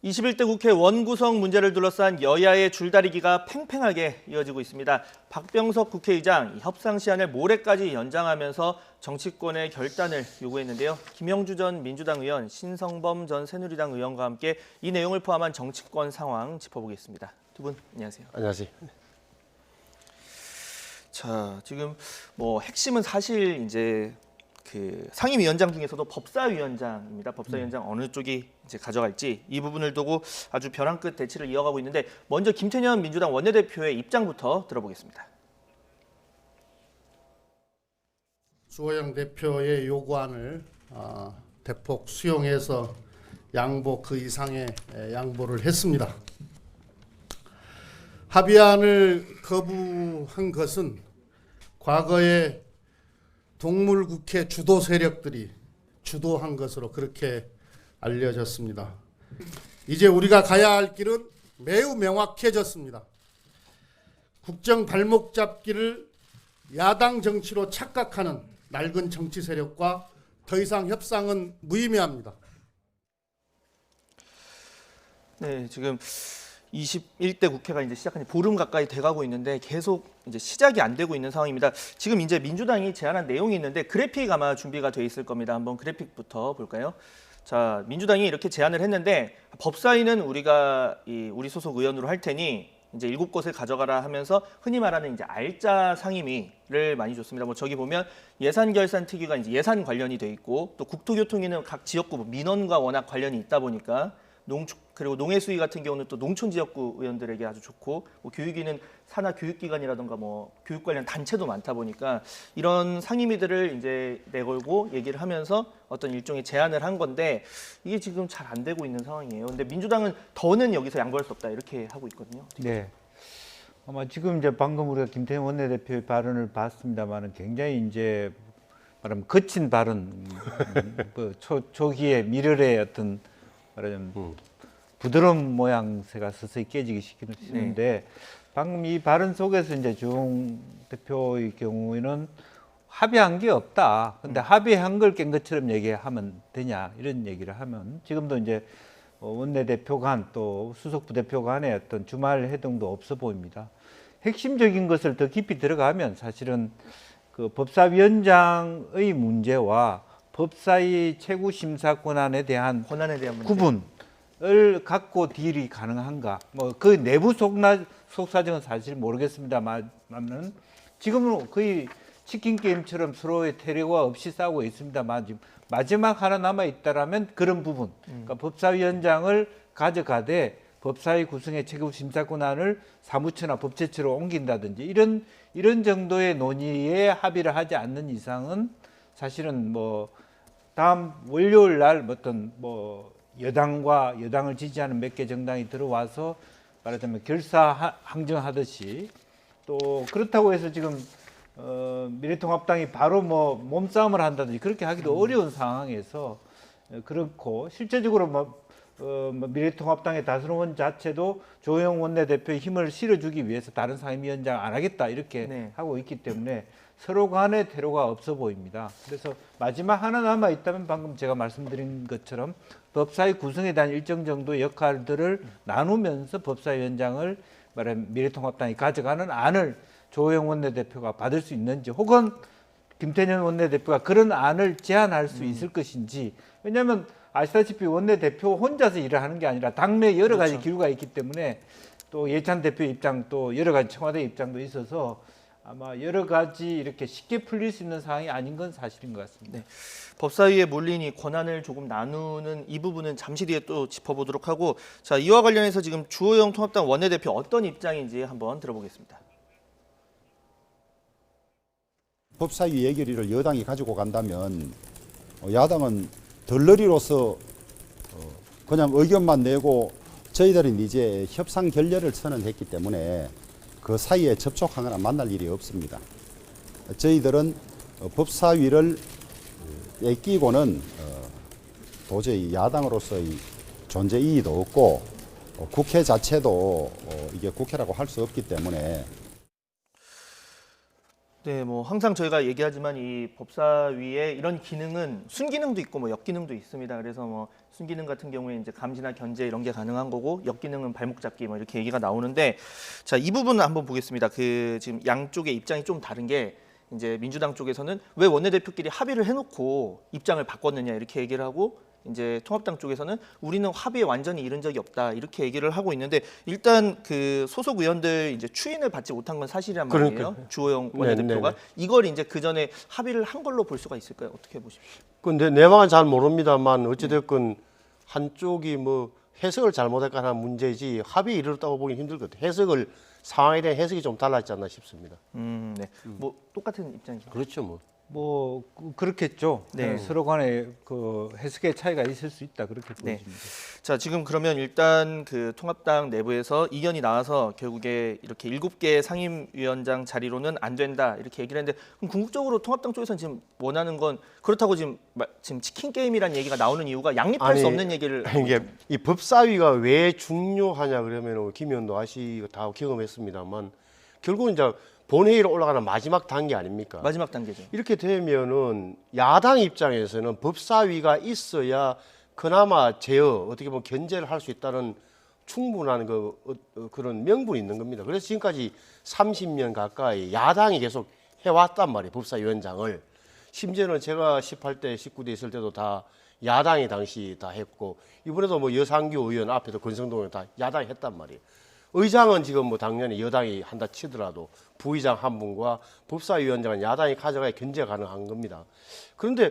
21대 국회 원구성 문제를 둘러싼 여야의 줄다리기가 팽팽하게 이어지고 있습니다. 박병석 국회의장 협상 시한을 모레까지 연장하면서 정치권의 결단을 요구했는데요. 김영주 전 민주당 의원, 신성범 전 새누리당 의원과 함께 이 내용을 포함한 정치권 상황 짚어보겠습니다. 두 분 안녕하세요. 안녕하세요. 자, 지금 핵심은 사실 이제 상임위원장 중에서도 법사위원장입니다. 법사위원장 어느 쪽이 이제 가져갈지 이 부분을 두고 아주 벼랑 끝 대치를 이어가고 있는데 먼저 김태년 민주당 원내대표의 입장부터 들어보겠습니다. 주호영 대표의 요구안을 대폭 수용해서 양보 그 이상의 양보를 했습니다. 합의안을 거부한 것은 과거에 동물국회 주도 세력들이 주도한 것으로 그렇게 알려졌습니다. 이제 우리가 가야 할 길은 매우 명확해졌습니다. 국정 발목 잡기를 야당 정치로 착각하는 낡은 정치 세력과 더 이상 협상은 무의미합니다. 네, 지금 21대 국회가 이제 시작한 지 보름 가까이 돼가고 있는데 계속 이제 시작이 안 되고 있는 상황입니다. 지금 이제 민주당이 제안한 내용이 있는데 그래픽 아마 준비가 돼 있을 겁니다. 한번 그래픽부터 볼까요? 자, 민주당이 이렇게 제안을 했는데 법사위는 우리 소속 의원으로 할 테니 이제 7곳을 가져가라 하면서 흔히 말하는 이제 알짜 상임위를 많이 줬습니다. 저기 보면 예산결산특위가 이제 예산 관련이 돼 있고 또 국토교통위는 각 지역구 민원과 워낙 관련이 있다 보니까 그리고 농해수위 같은 경우는 또 농촌 지역구 의원들에게 아주 좋고 교육위는 산하 교육기관이라든가 교육 관련 단체도 많다 보니까 이런 상임위들을 이제 내걸고 얘기를 하면서 어떤 일종의 제안을 한 건데 이게 지금 잘 안 되고 있는 상황이에요. 근데 민주당은 더는 여기서 양보할 수 없다 이렇게 하고 있거든요. 네. 아마 지금 이제 방금 우리가 김태년 원내대표의 발언을 봤습니다만은 굉장히 이제 말하면 거친 발언, 초기에 밀혈의 어떤 말하자면 부드러운 모양새가 서서히 깨지기 시키는데 방금 이 발언 속에서 이제 주홍 대표의 경우에는 합의한 게 없다. 근데 합의한 걸 깬 것처럼 얘기하면 되냐 이런 얘기를 하면 지금도 이제 원내대표 간 또 수석 부대표 간의 어떤 주말 회동도 없어 보입니다. 핵심적인 것을 더 깊이 들어가면 사실은 그 법사위원장의 문제와 법사위 최고 심사 권한에 대한 문제. 구분을 갖고 딜이 가능한가? 그 내부 속사정은 사실 모르겠습니다만은 지금은 거의 치킨 게임처럼 서로의 테러가 없이 싸우고 있습니다만 지금 마지막 하나 남아 있다라면 그런 부분, 그러니까 법사위원장을 가져가되 법사위 구성의 최고 심사 권한을 사무처나 법제처로 옮긴다든지 이런 정도의 논의에 합의를 하지 않는 이상은 사실은 다음 월요일 날 어떤 여당과 여당을 지지하는 몇 개 정당이 들어와서 말하자면 결사항정하듯이 또 그렇다고 해서 지금 미래통합당이 바로 몸싸움을 한다든지 그렇게 하기도 어려운 상황에서 그렇고 실제적으로 미래통합당의 다수론 자체도 조영 원내대표의 힘을 실어주기 위해서 다른 상임위원장 안 하겠다 이렇게 하고 있기 때문에 서로 간의 테러가 없어 보입니다. 그래서 마지막 하나 남아 있다면 방금 제가 말씀드린 것처럼 법사위 구성에 대한 일정 정도의 역할들을 나누면서 법사위원장을 미래통합당이 가져가는 안을 조호영 원내대표가 받을 수 있는지 혹은 김태년 원내대표가 그런 안을 제안할 수 있을 것인지 왜냐하면 아시다시피 원내대표 혼자서 일을 하는 게 아니라 당내 여러 가지 기류가 있기 때문에 또 예찬 대표 입장 또 여러 가지 청와대 입장도 있어서 아마 여러 가지 이렇게 쉽게 풀릴 수 있는 상황이 아닌 건 사실인 것 같습니다. 네. 법사위에 몰린 이 권한을 조금 나누는 이 부분은 잠시 뒤에 또 짚어보도록 하고 자 이와 관련해서 지금 주호영 통합당 원내대표 어떤 입장인지 한번 들어보겠습니다. 법사위 예결위를 여당이 가지고 간다면 야당은 덜러리로서 그냥 의견만 내고 저희들은 이제 협상 결렬을 선언했기 때문에 그 사이에 접촉하거나 만날 일이 없습니다. 저희들은 법사위를 뺏기고는 도저히 야당으로서의 존재 이의도 없고 국회 자체도 이게 국회라고 할 수 없기 때문에 네, 뭐 항상 저희가 얘기하지만 이 법사위에 이런 기능은 순기능도 있고 뭐 역기능도 있습니다. 그래서 뭐 순기능 같은 경우에 이제 감지나 견제 이런 게 가능한 거고 역기능은 발목 잡기 뭐 이렇게 얘기가 나오는데 자, 이 부분은 한번 보겠습니다. 그 지금 양쪽의 입장이 좀 다른 게 이제 민주당 쪽에서는 왜 원내대표끼리 합의를 해놓고 입장을 바꿨느냐 이렇게 얘기를 하고 이제 통합당 쪽에서는 우리는 합의에 완전히 이른 적이 없다 이렇게 얘기를 하고 있는데 일단 그 소속 의원들 이제 추인을 받지 못한 건 사실이란 말이에요. 그러니까요. 주호영 원내대표가 네. 이걸 이제 그 전에 합의를 한 걸로 볼 수가 있을까요? 어떻게 보십니까? 근데 내막은 잘 모릅니다만 어찌됐건 한쪽이 뭐 해석을 잘못했거나 하는 문제지 합의에 이르렀다고 보기 힘들거든요. 해석을 상황에 대한 해석이 좀 달랐지 않나 싶습니다. 네. 뭐 똑같은 입장이죠. 그렇죠, 뭐. 뭐 그렇겠죠. 네. 서로 간에 그 해석의 차이가 있을 수 있다 그렇게 네. 보여집니다. 자, 지금 그러면 일단 그 통합당 내부에서 이견이 나와서 결국에 이렇게 7개 상임위원장 자리로는 안 된다 이렇게 얘기를 했는데 그럼 궁극적으로 통합당 쪽에서는 지금 원하는 건 그렇다고 지금 치킨 게임이라는 얘기가 나오는 이유가 양립할 아니, 수 없는 얘기를 이게 이 법사위가 왜 중요하냐 그러면 김 의원도 다 경험했습니다만 결국은 이제 본회의로 올라가는 마지막 단계 아닙니까? 마지막 단계죠. 이렇게 되면은 야당 입장에서는 법사위가 있어야 그나마 제어 어떻게 보면 견제를 할 수 있다는 충분한 그런 명분이 있는 겁니다. 그래서 지금까지 30년 가까이 야당이 계속 해왔단 말이에요. 법사위원장을. 심지어는 제가 18대, 19대 있을 때도 다 야당이 당시 다 했고 이번에도 뭐 여상규 의원 앞에서 권성동 의원 다 야당이 했단 말이에요. 의장은 지금 뭐 당연히 여당이 한다 치더라도 부의장 한 분과 법사위원장은 야당이 가져가야 견제가 가능한 겁니다. 그런데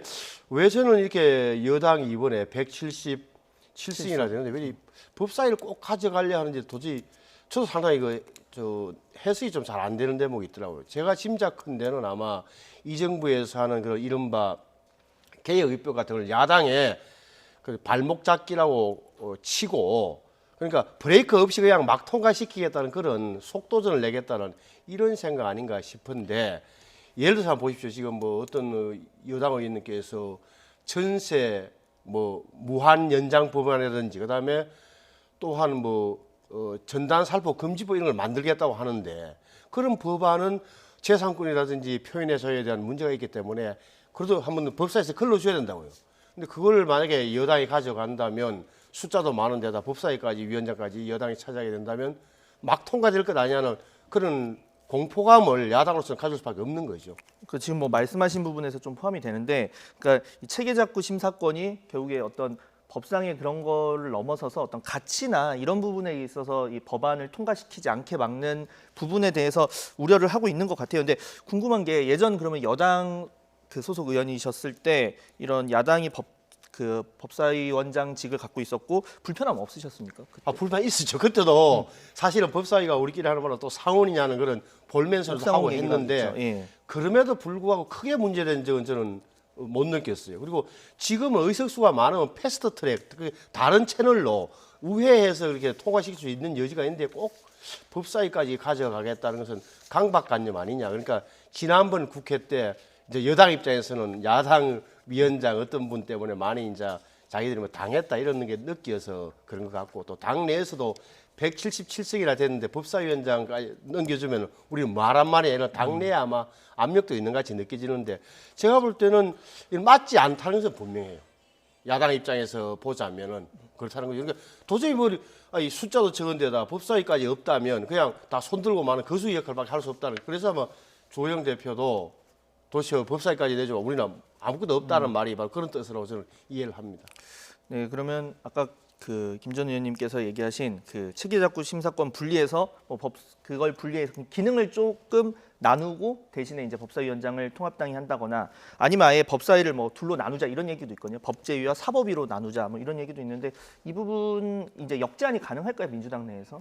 왜 저는 이렇게 여당이 이번에 177승이나 되는데 왜 이 법사위를 꼭 가져가려 하는지 도저히 저도 상당히 해석이 좀 잘 안 되는 대목이 있더라고요. 제가 짐작컨대는 아마 이 정부에서 하는 그런 이른바 개혁 입법 같은 걸 야당에 그 발목 잡기라고 치고 그러니까 브레이크 없이 그냥 막 통과시키겠다는 그런 속도전을 내겠다는 이런 생각 아닌가 싶은데 예를 들어서 한번 보십시오. 지금 뭐 어떤 여당 의원님께서 전세 뭐 무한 연장 법안이라든지 그다음에 또한 뭐 전단 살포 금지법 이런 걸 만들겠다고 하는데 그런 법안은 재산권이라든지 표현의 자유에 대한 문제가 있기 때문에 그래도 한번 법사에서 걸러줘야 된다고요. 근데 그걸 만약에 여당이 가져간다면 숫자도 많은데다 법사위까지 위원장까지 여당이 차지하게 된다면 막 통과될 것 아니냐는 그런 공포감을 야당으로서는 가질 수밖에 없는 거죠. 그 지금 뭐 말씀하신 부분에서 좀 포함이 되는데, 그러니까 이 체계작구 심사권이 결국에 어떤 법상의 그런 거를 넘어서서 어떤 가치나 이런 부분에 있어서 이 법안을 통과시키지 않게 막는 부분에 대해서 우려를 하고 있는 것 같아요. 근데 궁금한 게 예전 그러면 여당 그 소속 의원이셨을 때 이런 야당이 법사위원장직을 갖고 있었고 불편함 없으셨습니까? 그때? 불만 있었죠. 그때도 사실은 법사위가 우리끼리 하는 말은 또 상원이냐는 그런 볼멘서도 옥상원 하고 얘기가 했는데 있죠. 예. 그럼에도 불구하고 크게 문제된 적은 저는 못 느꼈어요. 그리고 지금은 의석수가 많으면 패스트트랙 다른 채널로 우회해서 이렇게 통과시킬 수 있는 여지가 있는데 꼭 법사위까지 가져가겠다는 것은 강박관념 아니냐. 그러니까 지난번 국회 때 이제 여당 입장에서는 야당 위원장 어떤 분 때문에 많이 이제 자기들이 뭐 당했다 이런 게 느껴서 그런 것 같고 또 당 내에서도 177석이나 됐는데 법사위원장까지 넘겨주면 우리는 말한 말이 아니라 당내에 아마 압력도 있는 것 같이 느껴지는데 제가 볼 때는 맞지 않다는 것은 분명해요. 야당 입장에서 보자면은 그렇다는 거죠. 그러니까 도저히 이 숫자도 적은데다 법사위까지 없다면 그냥 다 손들고 마는 거수 역할밖에 할 수 없다는. 그래서 아마 주호영 대표도 도대체 법사위까지 내줘 우리는 아무것도 없다는 말이 바로 그런 뜻으로 저는 이해를 합니다. 네, 그러면 아까 그 김 전 의원님께서 얘기하신 그 체계작구 심사권 분리해서 그걸 분리해서 기능을 조금 나누고 대신에 이제 법사위원장을 통합당이 한다거나 아니면 아예 법사위를 뭐 둘로 나누자 이런 얘기도 있거든요. 법제위와 사법위로 나누자 뭐 이런 얘기도 있는데 이 부분 이제 역제안이 가능할까요, 민주당 내에서?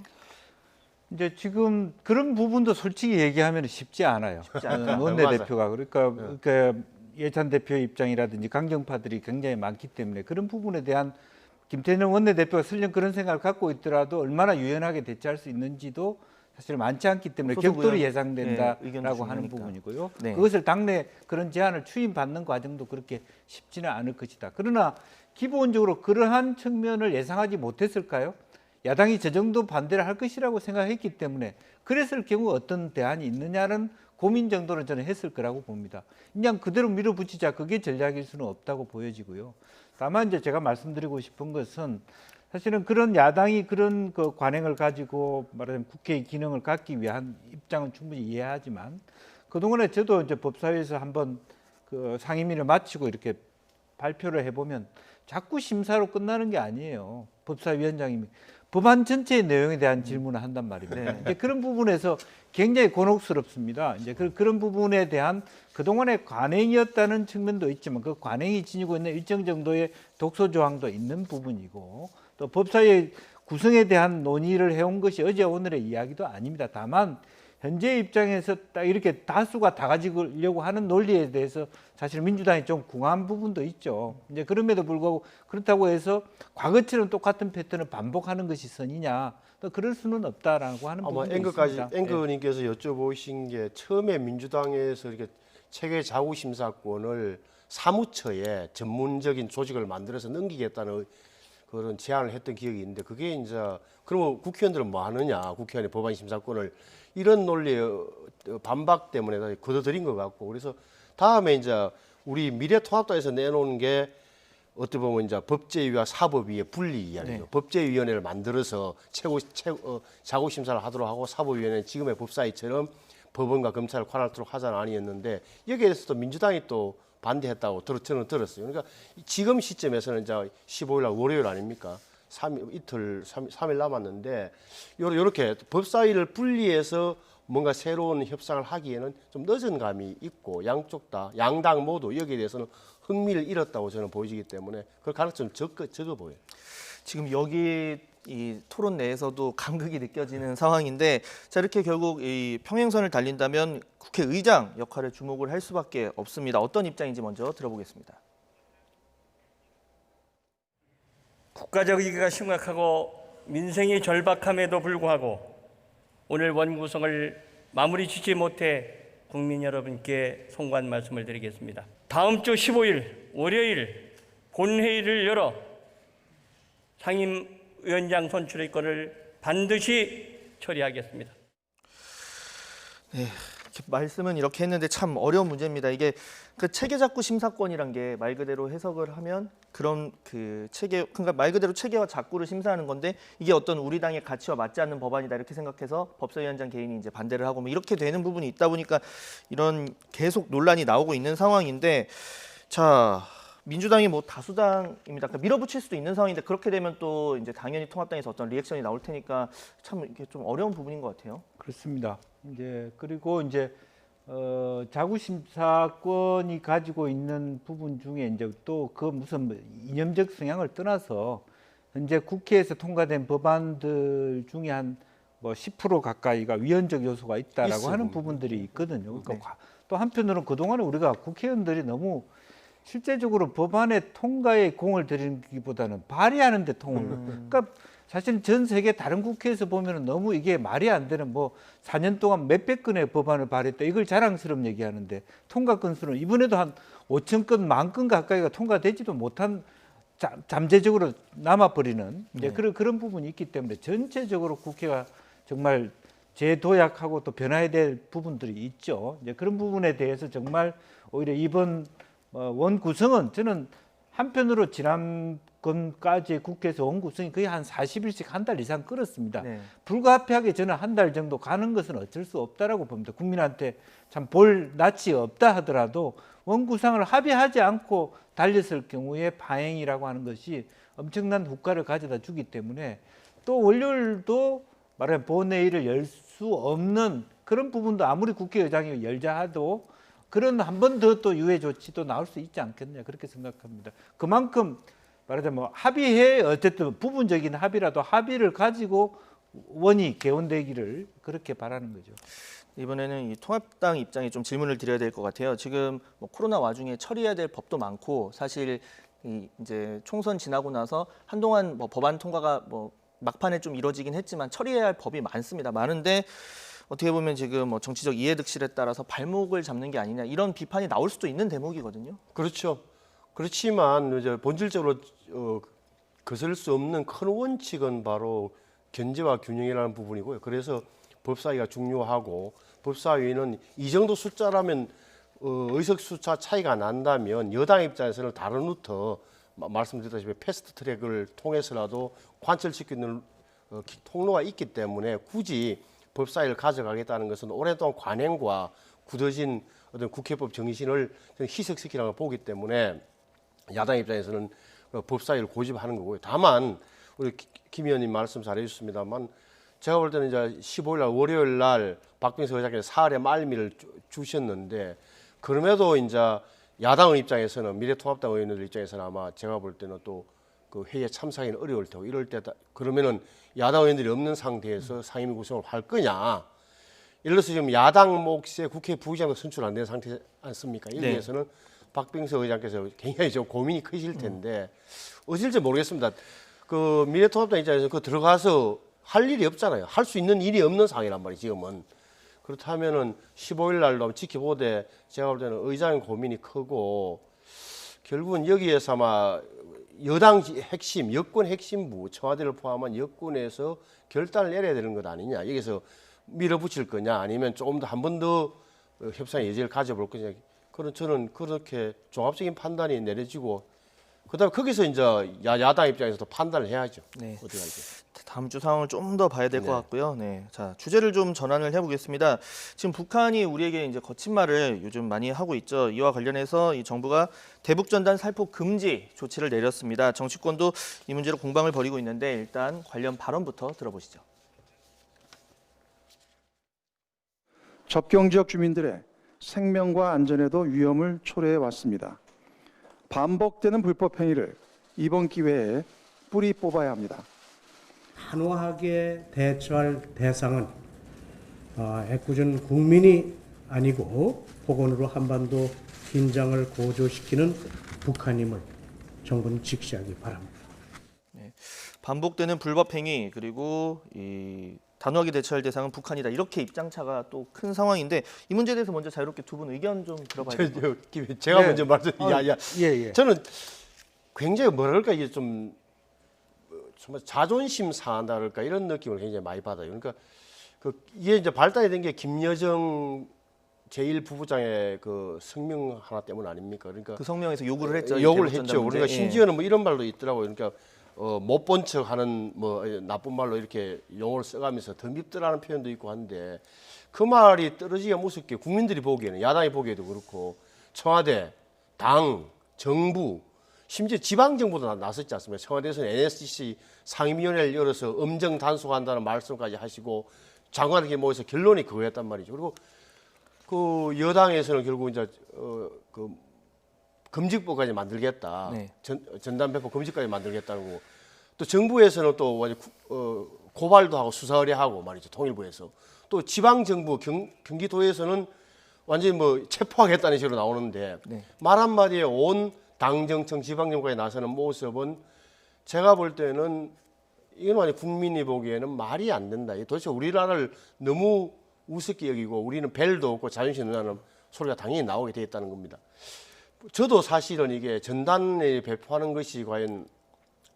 이제 지금 그런 부분도 솔직히 얘기하면 쉽지 않아요. 쉽지 않다. 원내대표가 그러니까 예찬 대표 입장이라든지 강경파들이 굉장히 많기 때문에 그런 부분에 대한 김태년 원내대표가 설령 그런 생각을 갖고 있더라도 얼마나 유연하게 대처할 수 있는지도 사실 많지 않기 때문에 소속 격돌이 의원, 예상된다라고 의견도 하는 중요하니까. 부분이고요. 네. 그것을 당내 그런 제안을 추임받는 과정도 그렇게 쉽지는 않을 것이다. 그러나 기본적으로 그러한 측면을 예상하지 못했을까요? 야당이 저 정도 반대를 할 것이라고 생각했기 때문에 그랬을 경우 어떤 대안이 있느냐는 고민 정도는 저는 했을 거라고 봅니다. 그냥 그대로 밀어붙이자 그게 전략일 수는 없다고 보여지고요. 다만 이제 제가 말씀드리고 싶은 것은 사실은 그런 야당이 그런 그 관행을 가지고 말하자면 국회의 기능을 갖기 위한 입장은 충분히 이해하지만 그동안에 저도 이제 법사위에서 한번 그 상임위를 마치고 이렇게 발표를 해보면 자꾸 심사로 끝나는 게 아니에요. 법사위원장님이 법안 전체의 내용에 대한 질문을 한단 말입니다. 네. 이제 그런 부분에서 굉장히 곤혹스럽습니다. 이제 그런 부분에 대한 그동안의 관행이었다는 측면도 있지만 그 관행이 지니고 있는 일정 정도의 독소 조항도 있는 부분이고 또 법사위의 구성에 대한 논의를 해온 것이 어제 오늘의 이야기도 아닙니다. 다만 현재 입장에서 딱 이렇게 다수가 다 가지려고 하는 논리에 대해서 사실 민주당이 좀 궁한 부분도 있죠. 이제 그럼에도 불구하고 그렇다고 해서 과거처럼 똑같은 패턴을 반복하는 것이 선이냐? 또 그럴 수는 없다라고 하는 아마 부분도 있습니다. 앵커님께서 여쭤보신 게 처음에 민주당에서 이렇게 체계 자구 심사권을 사무처에 전문적인 조직을 만들어서 넘기겠다는 그런 제안을 했던 기억이 있는데 그게 이제 그러면 국회의원들은 뭐 하느냐? 국회의원의 법안 심사권을 이런 논리의 반박 때문에 걷어들인 것 같고 그래서 다음에 이제 우리 미래통합당에서 내놓은 게 어떻게 보면 이제 법제위와 사법위의 분리 이야기죠. 네. 법제위원회를 만들어서 자구 심사를 하도록 하고 사법위원회는 지금의 법사위처럼 법원과 검찰을 관할토록 하자는 안이었는데 여기에 대해서도 민주당이 또 반대했다고 저는 들었어요. 그러니까 지금 시점에서는 이제 15일 날 월요일 아닙니까? 3일 남았는데 요렇게 법사위를 분리해서 뭔가 새로운 협상을 하기에는 좀 늦은 감이 있고 양쪽 다 양당 모두 여기에 대해서는 흥미를 잃었다고 저는 보여지기 때문에 그 가능성 적어 보여요. 지금 여기 이 토론 내에서도 간극이 느껴지는 상황인데 자 이렇게 결국 이 평행선을 달린다면 국회의장 역할에 주목을 할 수밖에 없습니다. 어떤 입장인지 먼저 들어보겠습니다. 국가적 위기가 심각하고 민생이 절박함에도 불구하고 오늘 원구성을 마무리 짓지 못해 국민 여러분께 송구한 말씀을 드리겠습니다. 다음 주 15일 월요일 본회의를 열어 상임위원장 선출의 건을 반드시 처리하겠습니다. 말씀은 이렇게 했는데 참 어려운 문제입니다. 이게 그 체계작구 심사권이란 게 말 그대로 해석을 하면 그런 그 체계 그러니까 말 그대로 체계와 작구를 심사하는 건데 이게 어떤 우리 당의 가치와 맞지 않는 법안이다 이렇게 생각해서 법사위원장 개인이 이제 반대를 하고 뭐 이렇게 되는 부분이 있다 보니까 이런 계속 논란이 나오고 있는 상황인데 자 민주당이 뭐 다수당입니다. 그러니까 밀어붙일 수도 있는 상황인데 그렇게 되면 또 이제 당연히 통합당에서 어떤 리액션이 나올 테니까 참 이게 좀 어려운 부분인 것 같아요. 그렇습니다. 이제 그리고 이제 자구심사권이 가지고 있는 부분 중에 이제 또 그 무슨 뭐 이념적 성향을 떠나서 현재 국회에서 통과된 법안들 중에 한 뭐 10% 가까이가 위헌적 요소가 있다라고 하는 부분들이 있거든요. 그러니까 또 한편으로는 그동안에 우리가 국회의원들이 너무 실제적으로 법안의 통과에 공을 들이기보다는 발의하는 데 그러니까 사실 전 세계 다른 국회에서 보면은 너무 이게 말이 안 되는 뭐 4년 동안 몇백 건의 법안을 발의했다 이걸 자랑스러운 얘기하는데 통과 건수는 이번에도 한 5천 건, 10,000건 가까이가 통과되지도 못한 잠재적으로 남아버리는 이제 그런 부분이 있기 때문에 전체적으로 국회가 정말 재도약하고 또 변화해야 될 부분들이 있죠. 이제 그런 부분에 대해서 정말 오히려 이번 원 구성은 저는 한편으로 지난번까지 국회에서 원 구성이 거의 한 40일씩 한 달 이상 끌었습니다. 네. 불가피하게 저는 한 달 정도 가는 것은 어쩔 수 없다라고 봅니다. 국민한테 참 볼 낯이 없다 하더라도 원 구성을 합의하지 않고 달렸을 경우에 파행이라고 하는 것이 엄청난 후과를 가져다 주기 때문에 또 월요일도 말하면 본회의를 열 수 없는 그런 부분도 아무리 국회의장이 열자 해도 그런 한 번 더 또 유예 조치도 나올 수 있지 않겠느냐 그렇게 생각합니다. 그만큼 말하자면 뭐 합의해 어쨌든 부분적인 합의라도 합의를 가지고 원이 개원되기를 그렇게 바라는 거죠. 이번에는 이 통합당 입장에 좀 질문을 드려야 될 것 같아요. 지금 뭐 코로나 와중에 처리해야 될 법도 많고 사실 이제 총선 지나고 나서 한동안 뭐 법안 통과가 뭐 막판에 좀 이루어지긴 했지만 처리해야 할 법이 많습니다. 많은데 어떻게 보면 지금 뭐 정치적 이해득실에 따라서 발목을 잡는 게 아니냐 이런 비판이 나올 수도 있는 대목이거든요. 그렇죠. 그렇지만 이제 본질적으로 거슬 수 없는 큰 원칙은 바로 견제와 균형이라는 부분이고요. 그래서 법사위가 중요하고 법사위는 이 정도 숫자라면 의석 숫자 차이가 난다면 여당 입장에서는 다른 루트 말씀드렸다시피 패스트 트랙을 통해서라도 관철시키는 통로가 있기 때문에 굳이 법사위를 가져가겠다는 것은 오랫동안 관행과 굳어진 어떤 국회법 정신을 희석시키라고 보기 때문에 야당 입장에서는 법사위를 고집하는 거고요. 다만 우리 김 의원님 말씀 잘해주셨습니다만 제가 볼 때는 이제 15일 날 월요일 날 박빙서 의장께서 사흘의 말미를 주셨는데 그럼에도 이제 야당 입장에서는 미래통합당 의원들 입장에서는 아마 제가 볼 때는 또 그 회의에 참석하기는 어려울 테고 이럴 때 그러면은 야당 의원들이 없는 상태에서 상임위 구성을 할 거냐. 예를 들어서 지금 야당 몫의 국회 부의장도 선출 안 된 상태 않습니까? 여기에 대해서는 박빙서 의장께서 굉장히 좀 고민이 크실 텐데 어쩔지 모르겠습니다. 그 미래통합당 입장에서 그 들어가서 할 일이 없잖아요. 할 수 있는 일이 없는 상황이란 말이에요. 지금은. 그렇다면은 15일 날로 지켜보되 제가 볼 때는 의장의 고민이 크고 결국은 여기에서 아마 여당 핵심, 여권 핵심부, 청와대를 포함한 여권에서 결단을 내려야 되는 것 아니냐. 여기서 밀어붙일 거냐 아니면 조금 더 한 번 더 협상의 여지를 가져볼 거냐. 저는 그렇게 종합적인 판단이 내려지고 그다음에 거기서 이제 야당 입장에서도 판단을 해야죠. 네. 어떻게 할지. 다음 주 상황을 좀 더 봐야 될 것 네. 같고요. 네, 자 주제를 좀 전환을 해보겠습니다. 지금 북한이 우리에게 이제 거친 말을 요즘 많이 하고 있죠. 이와 관련해서 이 정부가 대북 전단 살포 금지 조치를 내렸습니다. 정치권도 이 문제로 공방을 벌이고 있는데 일단 관련 발언부터 들어보시죠. 접경 지역 주민들의 생명과 안전에도 위험을 초래해 왔습니다. 반복되는 불법 행위를 이번 기회에 뿌리 뽑아야 합니다. 단호하게 대처할 대상은 애꿎은 국민이 아니고 폭언으로 한반도 긴장을 고조시키는 북한임을 정부는 직시하기 바랍니다. 반복되는 불법 행위 그리고 이 단호하게 대처할 대상은 북한이다. 이렇게 입장차가 또 큰 상황인데 이 문제에 대해서 먼저 자유롭게 두 분 의견 좀 들어봐야 될 것 같아요. 제가 네. 먼저 말씀. 예. 저는 굉장히 뭐랄까 이게 좀 정말 자존심 상한다 그럴까 이런 느낌을 굉장히 많이 받아요. 그러니까 이게 이제 발단이 된 게 김여정 제1부부장의 그 성명 하나 때문 아닙니까? 그러니까 그 성명에서 요구를 했죠. 욕을 대북 했죠. 전단 문제. 우리가 예. 심지어는 뭐 이런 말도 있더라고요. 그러니까 못 본 척하는 뭐 나쁜 말로 이렇게 용어를 써가면서 덤빕더라는 표현도 있고 한데 그 말이 떨어지기가 무섭게 국민들이 보기에는 야당이 보기에도 그렇고 청와대, 당, 정부 심지어 지방정부도 나섰지 않습니까? 청와대에서는 NSC 상임위원회를 열어서 엄정 단속한다는 말씀까지 하시고 장관에게 모여서 결론이 그거였단 말이죠. 그리고 그 여당에서는 결국 이제 그 금지법까지 만들겠다. 네. 전단 배포 금지까지 만들겠다고. 또 정부에서는 또 완전 고발도 하고 수사 의뢰하고 말이죠. 통일부에서. 또 지방 정부 경기도에서는 완전히 뭐 체포하겠다는 식으로 나오는데 네. 말 한마디에 온 당정청 지방정부에 나서는 모습은 제가 볼 때는 이건 완전 국민이 보기에는 말이 안 된다. 도대체 우리나라를 너무 우습게 여기고 우리는 벨도 없고 자존심 없다는 소리가 당연히 나오게 돼 있다는 겁니다. 저도 사실은 이게 전단을 배포하는 것이 과연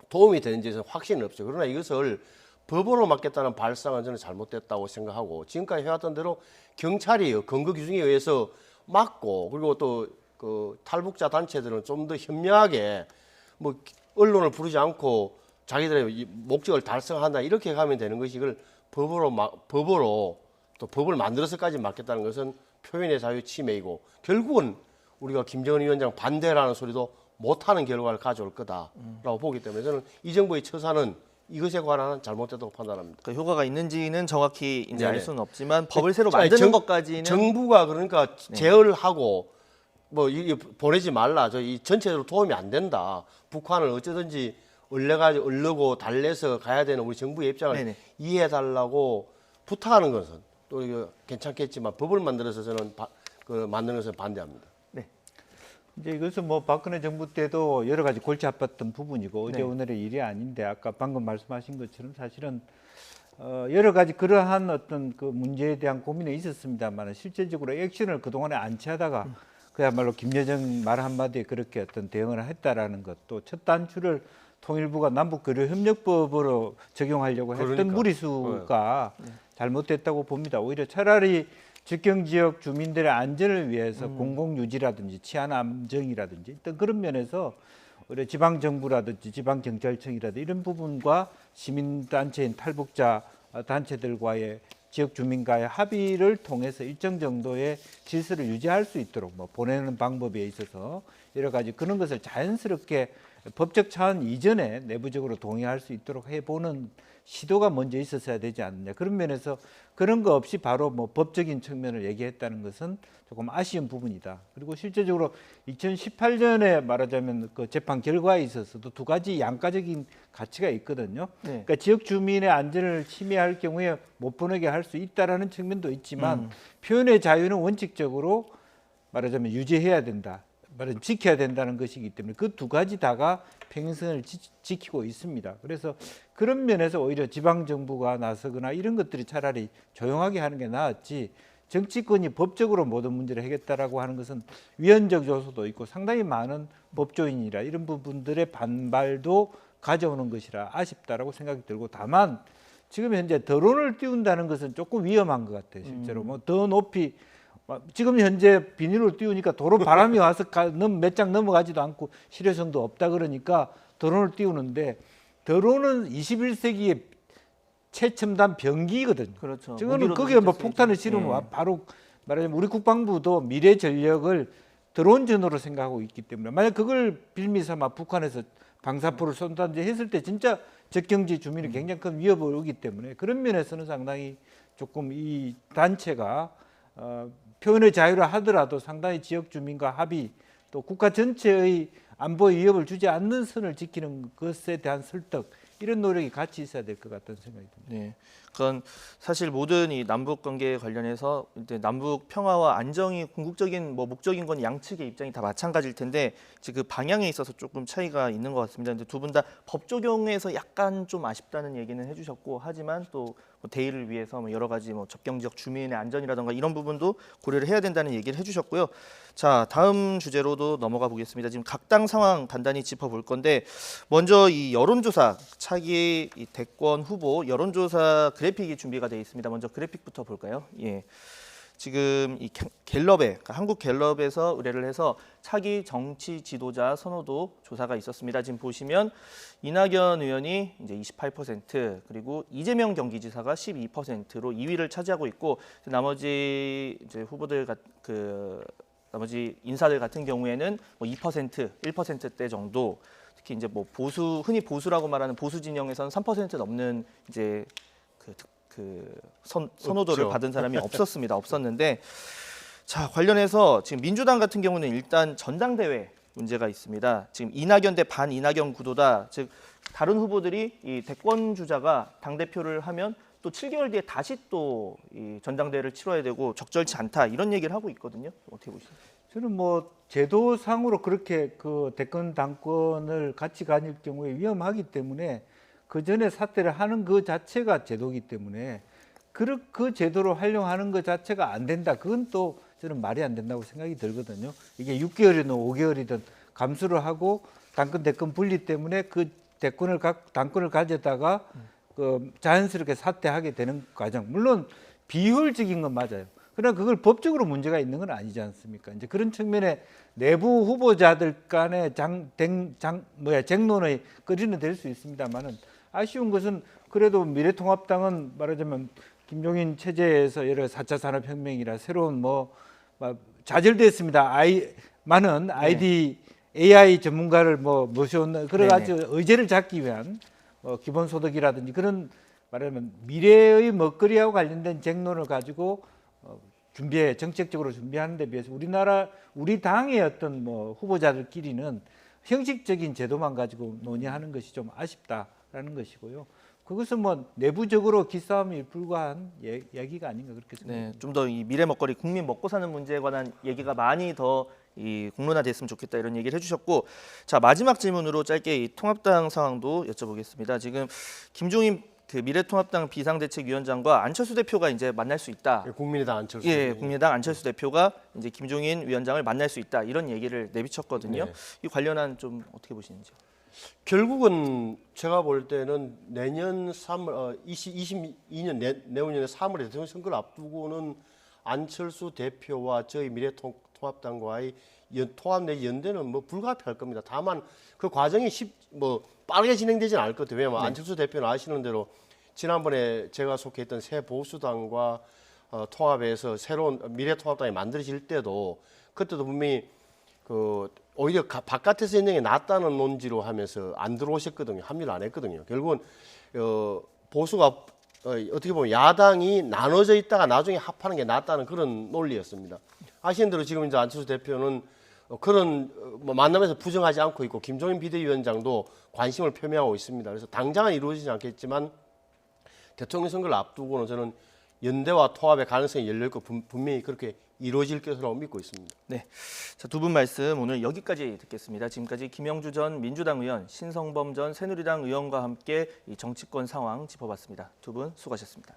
도움이 되는지에서 확신은 없죠. 그러나 이것을 법으로 막겠다는 발상은 저는 잘못됐다고 생각하고 지금까지 해왔던 대로 경찰이 근거 규정에 의해서 막고 그리고 또 그 탈북자 단체들은 좀 더 현명하게 뭐 언론을 부르지 않고 자기들의 목적을 달성한다 이렇게 가면 되는 것이 이걸 법으로 또 법을 만들어서까지 막겠다는 것은 표현의 자유 침해이고 결국은 우리가 김정은 위원장 반대라는 소리도 못하는 결과를 가져올 거다라고 보기 때문에 저는 이 정부의 처사는 이것에 관한 잘못됐다고 판단합니다. 그러니까 효과가 있는지는 정확히 이제 알 네네. 수는 없지만 법을 새로 아니, 만드는 것까지는 정부가 그러니까 제어를 하고 뭐 보내지 말라. 이 전체적으로 도움이 안 된다. 북한을 어쩌든지 얼르고 달래서 가야 되는 우리 정부의 입장을 네네. 이해해 달라고 부탁하는 것은 또 이거 괜찮겠지만 법을 만들어서 저는 만드는 것은 반대합니다. 이제 이것은 뭐 박근혜 정부 때도 여러 가지 골치 아팠던 부분이고 어제 네. 오늘의 일이 아닌데 아까 방금 말씀하신 것처럼 사실은 여러 가지 그러한 어떤 그 문제에 대한 고민이 있었습니다만 실질적으로 액션을 그동안에 안 취하다가 그야말로 김여정 말 한마디에 그렇게 어떤 대응을 했다라는 것도 첫 단추를 통일부가 남북교류협력법으로 적용하려고 했던 그러니까. 무리수가 잘못됐다고 봅니다. 오히려 차라리 직경 지역 주민들의 안전을 위해서 공공 유지라든지 치안 안정이라든지 어떤 그런 면에서 우리 지방 정부라든지 지방 경찰청이라든지 이런 부분과 시민 단체인 탈북자 단체들과의 지역 주민과의 합의를 통해서 일정 정도의 질서를 유지할 수 있도록 뭐 보내는 방법에 있어서 여러 가지 그런 것을 자연스럽게 법적 차원 이전에 내부적으로 동의할 수 있도록 해보는 시도가 먼저 있었어야 되지 않느냐. 그런 면에서 그런 거 없이 바로 뭐 법적인 측면을 얘기했다는 것은 조금 아쉬운 부분이다. 그리고 실제적으로 2018년에 말하자면 그 재판 결과에 있어서도 두 가지 양가적인 가치가 있거든요. 네. 그러니까 지역 주민의 안전을 침해할 경우에 못 보내게 할 수 있다라는 측면도 있지만 표현의 자유는 원칙적으로 말하자면 유지해야 된다. 말하자면 지켜야 된다는 것이기 때문에 그 두 가지 다가 평행선을 지키고 있습니다. 그래서 그런 면에서 오히려 지방 정부가 나서거나 이런 것들이 차라리 조용하게 하는 게 나았지 정치권이 법적으로 모든 문제를 해결했다라고 하는 것은 위헌적 요소도 있고 상당히 많은 법조인이라 이런 부분들의 반발도 가져오는 것이라 아쉽다라고 생각이 들고 다만 지금 현재 드론을 띄운다는 것은 조금 위험한 것 같아요. 실제로 뭐 더 높이 지금 현재 비닐을 띄우니까 도로 바람이 와서 몇 장 넘어가지도 않고 실효성도 없다 그러니까 드론을 띄우는데 드론은 21세기의 최첨단 병기거든요. 그렇죠. 지금은 무기로도 거기에 뭐 진짜 폭탄을 쓰이죠. 실으면 예. 바로 말하자면 우리 국방부도 미래 전력을 드론 전으로 생각하고 있기 때문에 만약 그걸 빌미 삼아 북한에서 방사포를 쏜다든지 했을 때 진짜 적경지 주민이 굉장히 큰 위협을 오기 때문에 그런 면에서는 상당히 조금 이 단체가 표현의 자유를 하더라도 상당히 지역 주민과 합의 또 국가 전체의 안보 위협을 주지 않는 선을 지키는 것에 대한 설득 이런 노력이 같이 있어야 될 것 같다는 생각이 듭니다. 네, 그건 사실 모든 이 남북 관계에 관련해서 이제 남북 평화와 안정이 궁극적인 뭐 목적인 건 양측의 입장이 다 마찬가지일 텐데 이제 그 방향에 있어서 조금 차이가 있는 것 같습니다. 근데 두 분 다 법 적용에서 약간 좀 아쉽다는 얘기는 해주셨고 하지만 또 뭐 대의를 위해서 뭐 여러 가지 뭐 접경 지역 주민의 안전이라든가 이런 부분도 고려를 해야 된다는 얘기를 해주셨고요. 자, 다음 주제로도 넘어가 보겠습니다. 지금 각 당 상황 간단히 짚어볼 건데 먼저 이 여론조사 차기 이 대권 후보 여론조사 그래픽이 준비가 되어 있습니다. 먼저 그래픽부터 볼까요? 예. 지금 이 갤럽에 그러니까 한국 갤럽에서 의뢰를 해서 차기 정치 지도자 선호도 조사가 있었습니다. 지금 보시면 이낙연 의원이 이제 28% 그리고 이재명 경기지사가 12%로 2위를 차지하고 있고 나머지 이제 후보들 나머지 인사들 같은 경우에는 뭐 2%, 1%대 정도 특히 이제 뭐 흔히 보수라고 말하는 보수 진영에서는 3% 넘는 이제 선호도를 없죠. 받은 사람이 없었는데 자 관련해서 지금 민주당 같은 경우는 일단 전당대회 문제가 있습니다. 지금 이낙연 대 반이낙연 구도다. 즉 다른 후보들이 이 대권 주자가 당 대표를 하면 또 7개월 뒤에 다시 또 이 전당대회를 치러야 되고 적절치 않다 이런 얘기를 하고 있거든요. 어떻게 보시나요? 저는 뭐 제도상으로 그렇게 그 대권 당권을 같이 가질 경우에 위험하기 때문에 그 전에 사퇴를 하는 그 자체가 제도이기 때문에 그 제도로 활용하는 것 자체가 안 된다. 그건 또 저는 말이 안 된다고 생각이 들거든요. 이게 6개월이든 5개월이든 감수를 하고 당권 대권 분리 때문에 그 당권을 가져다가 그 자연스럽게 사퇴하게 되는 과정. 물론 비효율적인 건 맞아요. 그러나 그걸 법적으로 문제가 있는 건 아니지 않습니까? 이제 그런 측면에 내부 후보자들 간의 쟁론의 거리는 될 수 있습니다만은 아쉬운 것은 그래도 미래통합당은 말하자면 김종인 체제에서 여러 4차 산업혁명이라 새로운 좌절됐습니다. 많은 아이디 AI 전문가를 모셔온 그런 아주 의제를 잡기 위한 기본소득이라든지 그런 말하자면 미래의 먹거리하고 관련된 쟁론을 가지고 정책적으로 준비하는 데 비해서 우리 당의 어떤 후보자들끼리는 형식적인 제도만 가지고 논의하는 것이 좀 아쉽다라는 것이고요. 그것은 내부적으로 기싸움이 불과한 얘기가 아닌가 그렇게 생각합니다. 네, 좀 더 이 미래 먹거리, 국민 먹고 사는 문제에 관한 얘기가 많이 더 공론화됐으면 좋겠다 이런 얘기를 해주셨고, 자 마지막 질문으로 짧게 이 통합당 상황도 여쭤보겠습니다. 지금 김종인 미래통합당 비상대책위원장과 안철수 대표가 이제 만날 수 있다. 국민의당 안철수. 예, 국민의당 안철수 대표가 이제 김종인 위원장을 만날 수 있다 이런 얘기를 내비쳤거든요. 네. 이 관련한 좀 어떻게 보시는지요? 결국은 제가 볼 때는 내년 3월 22년 내후년에 3월에 대통령 선거를 앞두고는 안철수 대표와 저희 미래통합당과의 통합 내지 연대는 뭐 불가피할 겁니다. 다만 그 과정이 빠르게 진행되지는 않을 것 같아요. 왜냐하면 안철수 대표는 아시는 대로 지난번에 제가 속해있던 새 보수당과 통합해서 새로운 미래통합당이 만들어질 때도 그때도 분명히 오히려 바깥에서 있는 게 낫다는 논지로 하면서 안 들어오셨거든요. 합류를 안 했거든요. 결국은 보수가 어떻게 보면 야당이 나눠져 있다가 나중에 합하는 게 낫다는 그런 논리였습니다. 아시는 대로 지금 이제 안철수 대표는 그런 만남에서 부정하지 않고 있고 김종인 비대위원장도 관심을 표명하고 있습니다. 그래서 당장은 이루어지지 않겠지만 대통령 선거를 앞두고는 저는 연대와 통합의 가능성이 열려있고 분명히 그렇게 이루어질 것으로 믿고 있습니다. 네, 자, 두 분 말씀 오늘 여기까지 듣겠습니다. 지금까지 김영주 전 민주당 의원, 신성범 전 새누리당 의원과 함께 이 정치권 상황 짚어봤습니다. 두 분 수고하셨습니다.